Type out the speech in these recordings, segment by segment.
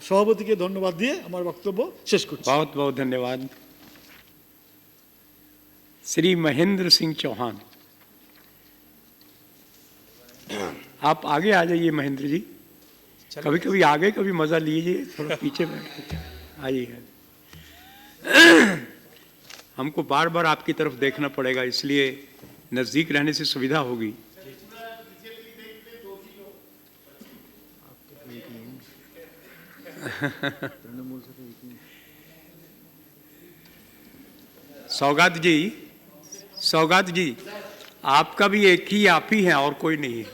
সভাপতিকে ধন্যবাদ দিয়ে আমার বক্তব্য শেষ করছি। बहुत बहुत धन्यवाद। श्री महेंद्र सिंह चौहान, आप आगे आ जाइए महेंद्र जी। कभी कभी आगे, कभी मजा लीजिए, थोड़ा पीछे बैठ आइए। हमको बार बार आपकी तरफ देखना पड़ेगा, इसलिए नजदीक रहने से सुविधा होगी। सौगात जी, सौगात जी, आपका भी एक ही आप ही है और कोई नहीं है।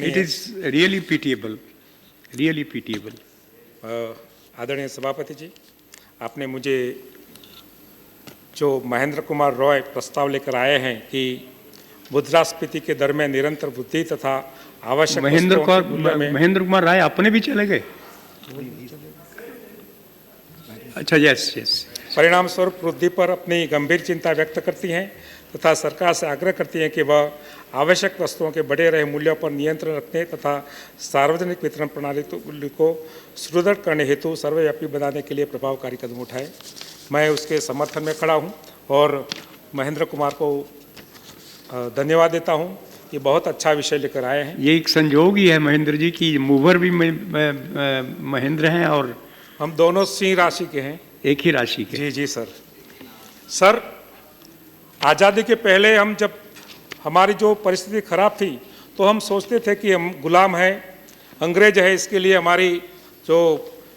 It is really pitiable, really pitiable. आदरणीय सभापति जी, आपने मुझे जो महेंद्र कुमार रॉय प्रस्ताव लेकर आए हैं कि मुद्रास्फीति के दर में निरंतर वृद्धि तथा आवश्यक महेंद्र कुमार राय अपने भी चले गए। अच्छा, यस यस। परिणाम स्वरूप वृद्धि पर अपनी गंभीर चिंता व्यक्त करती हैं तथा सरकार से आग्रह करती हैं कि वह आवश्यक वस्तुओं के बढ़े रहे मूल्यों पर नियंत्रण रखने तथा सार्वजनिक वितरण प्रणाली को सुदृढ़ करने हेतु सर्वव्यापी बनाने के लिए प्रभावकारी कदम उठाए। मैं उसके समर्थन में खड़ा हूं और महेंद्र कुमार को धन्यवाद देता हूं कि बहुत अच्छा विषय लेकर आए हैं। ये एक संजोग ही है महेंद्र जी की मूवर भी महेंद्र हैं और हम दोनों सिंह राशि के हैं, एक ही राशि के। जी जी सर। सर, आज़ादी के पहले हम जब हमारी जो परिस्थिति खराब थी तो हम सोचते थे कि हम गुलाम हैं, अंग्रेज है, इसके लिए हमारी जो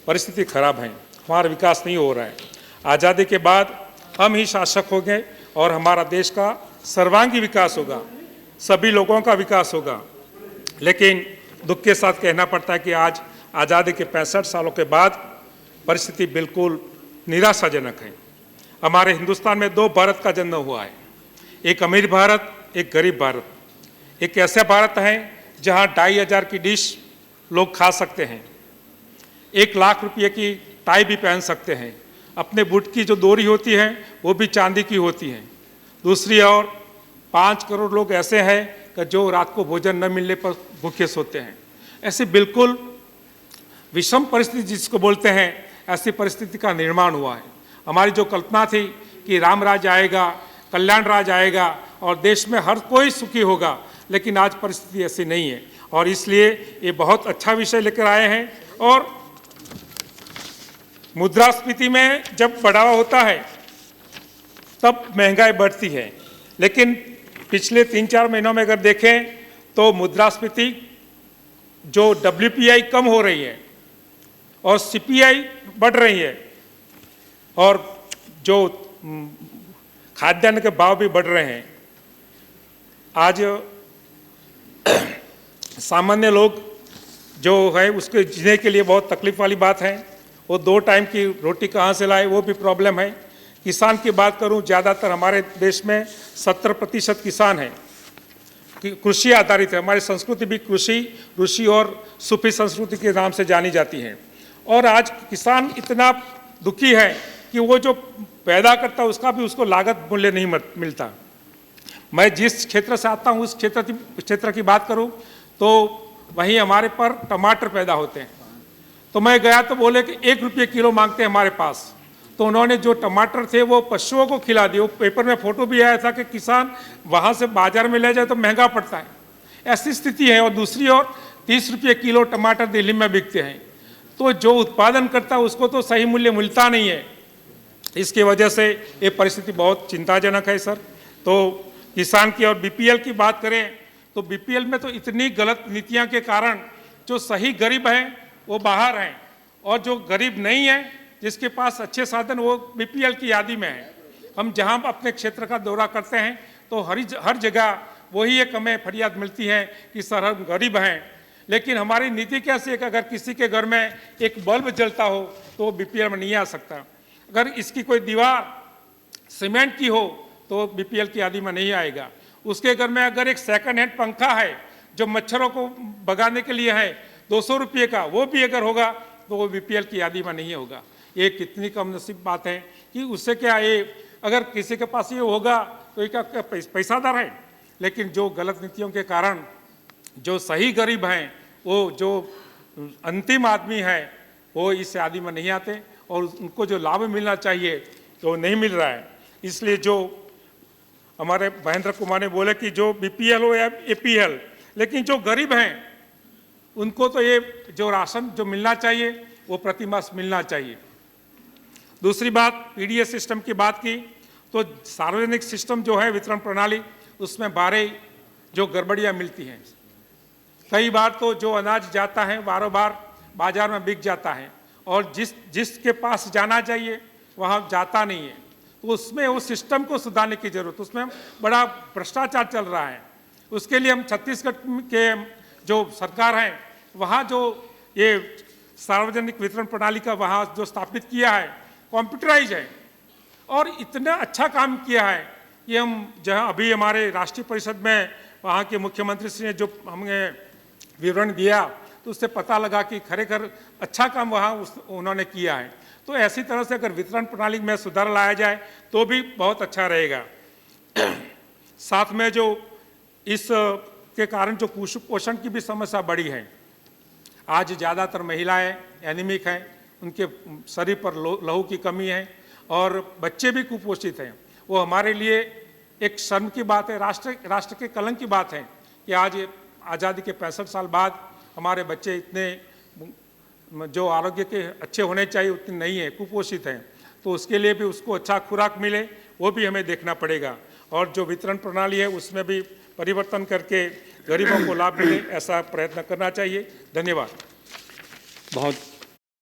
परिस्थिति खराब है, हमारा विकास नहीं हो रहा है। आज़ादी के बाद हम ही शासक हो गए और हमारा देश का सर्वांगी विकास होगा, सभी लोगों का विकास होगा। लेकिन दुख के साथ कहना पड़ता है कि आज आज़ादी के 65 सालों के बाद परिस्थिति बिल्कुल निराशाजनक है। हमारे हिंदुस्तान में 2 भारत का जन्म हुआ है, एक अमीर भारत, एक गरीब भारत। एक ऐसा भारत है जहां 2500 की डिश लोग खा सकते हैं, 1 लाख रुपये की टाई भी पहन सकते हैं, अपने बूट की जो डोरी होती है वो भी चांदी की होती है। दूसरी ओर 5 करोड़ लोग ऐसे हैं कि जो रात को भोजन न मिलने पर भूखे सोते हैं। ऐसी बिल्कुल विषम परिस्थिति जिसको बोलते हैं, ऐसी परिस्थिति का निर्माण हुआ है। हमारी जो कल्पना थी कि राम राज आएगा, कल्याण राज आएगा और देश में हर कोई सुखी होगा, लेकिन आज परिस्थिति ऐसी नहीं है और इसलिए ये बहुत अच्छा विषय लेकर आए हैं। और मुद्रास्फीति में जब बढ़ावा होता है तब महंगाई बढ़ती है, लेकिन पिछले 3-4 महीनों में अगर देखें तो मुद्रास्फीति जो WPI कम हो रही है और CPI बढ़ रही है और जो खाद्यान्न के भाव भी बढ़ रहे हैं। आज सामान्य लोग जो है उसके जीने के लिए बहुत तकलीफ वाली बात है। वो 2 टाइम की रोटी कहाँ से लाए, वो भी प्रॉब्लम है। किसान की बात करूं, ज़्यादातर हमारे देश में 70% किसान हैं, कृषि आधारित है। हमारी संस्कृति भी कृषि, ऋषि और सूफी संस्कृति के नाम से जानी जाती है। और आज किसान इतना दुखी है कि वो जो पैदा करता है उसका भी उसको लागत मूल्य नहीं मिलता। मैं जिस क्षेत्र से आता हूँ उस क्षेत्र की बात करूँ तो वहीं हमारे पर टमाटर पैदा होते हैं। तो मैं गया तो बोले कि 1 रुपये किलो मांगते हैं हमारे पास। तो उन्होंने जो टमाटर थे वो पशुओं को खिला दिए। वो पेपर में फोटो भी आया था कि किसान वहाँ से बाजार में ले जाए तो महंगा पड़ता है, ऐसी स्थिति है। और दूसरी ओर 30 रुपये किलो टमाटर दिल्ली में बिकते हैं। तो जो उत्पादन करता है उसको तो सही मूल्य मिलता नहीं है। इसकी वजह से ये परिस्थिति बहुत चिंताजनक है सर। तो किसान की और BPL की बात करें तो BPL में तो इतनी गलत नीतियां के कारण जो सही गरीब हैं वो बाहर हैं और जो गरीब नहीं है जिसके पास अच्छे साधन वो BPL की यादी में है। हम जहां अपने क्षेत्र का दौरा करते हैं तो हर जगह वही एक हमें फरियाद मिलती है कि सर हम गरीब हैं। लेकिन हमारी नीति कैसी है कि अगर किसी के घर में एक बल्ब जलता हो तो वो BPL में नहीं आ सकता। अगर इसकी कोई दीवार सीमेंट की हो तो BPL की यादी में नहीं आएगा। उसके घर में अगर एक सेकंड हैंड पंखा है जो मच्छरों को भगाने के लिए है 200 रुपये का, वो भी अगर होगा तो वो BPL की यादी में नहीं होगा। ये कितनी कम नसीब बात है कि उससे क्या, ये अगर किसी के पास ये होगा तो तो ये क्या पैसादार है, लेकिन जो गलत नीतियों के कारण जो सही गरीब हैं, वो जो अंतिम आदमी है, वो इस शादी में नहीं आते और उनको जो लाभ मिलना चाहिए तो नहीं मिल रहा है। इसलिए जो हमारे महेंद्र कुमार ने बोले कि जो बीपीएल हो या एपीएल, लेकिन जो गरीब हैं उनको तो ये जो राशन जो मिलना चाहिए वो प्रतिमास मिलना चाहिए। दूसरी बात, पीडीएस सिस्टम की बात की तो सार्वजनिक सिस्टम जो है वितरण प्रणाली, उसमें 12 जो गड़बड़ियाँ मिलती हैं। कई बार तो जो अनाज जाता है बारों बार बाजार में बिक जाता है और जिसके पास जाना चाहिए वहाँ जाता नहीं है, तो उसमें उस सिस्टम को सुधारने की जरूरत, उसमें बड़ा भ्रष्टाचार चल रहा है। उसके लिए हम छत्तीसगढ़ के जो सरकार है वहाँ जो ये सार्वजनिक वितरण प्रणाली का वहाँ जो स्थापित किया है, कंप्यूटराइज है और इतना अच्छा काम किया है कि हम जहाँ अभी हमारे राष्ट्रीय परिषद में वहाँ के मुख्यमंत्री श्री ने जो हमें विवरण दिया तो उससे पता लगा कि खरेखर अच्छा काम वहाँ उन्होंने किया है। तो ऐसी तरह से अगर वितरण प्रणाली में सुधार लाया जाए तो भी बहुत अच्छा रहेगा। साथ में जो इस के कारण जो कुपोषण की भी समस्या बढ़ी है, आज ज़्यादातर महिलाएं एनीमिक हैं, उनके शरीर पर लहू की कमी है और बच्चे भी कुपोषित हैं। वो हमारे लिए एक शर्म की बात है, राष्ट्र के कलंक की बात है कि आज आज़ादी के 65 साल बाद हमारे बच्चे इतने जो आरोग्य के अच्छे होने चाहिए उतने नहीं है, कुपोषित हैं। तो उसके लिए भी उसको अच्छा खुराक मिले वो भी हमें देखना पड़ेगा और जो वितरण प्रणाली है उसमें भी परिवर्तन करके गरीबों को लाभ मिले, ऐसा प्रयत्न करना चाहिए। धन्यवाद। बहुत